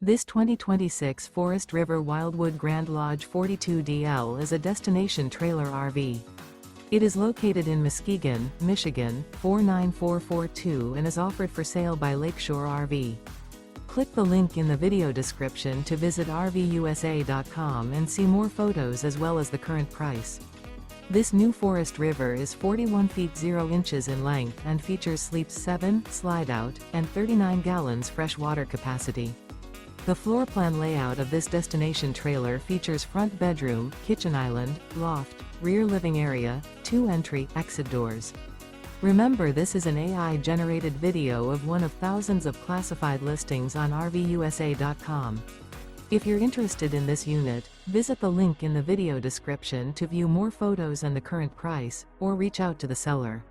This 2026 Forest River Wildwood Grand Lodge 42DL is a destination trailer RV. It is located in Muskegon, Michigan, 49442 and is offered for sale by Lakeshore RV. Click the link in the video description to visit RVUSA.com and see more photos as well as the current price. This new Forest River is 41 feet 0 inches in length and features sleeps 7, slide-out, and 39 gallons fresh water capacity. The floor plan layout of this destination trailer features front bedroom, kitchen island, loft, rear living area, 2 entry/exit doors. Remember, this is an AI-generated video of one of thousands of classified listings on RVUSA.com. If you're interested in this unit, visit the link in the video description to view more photos and the current price, or reach out to the seller.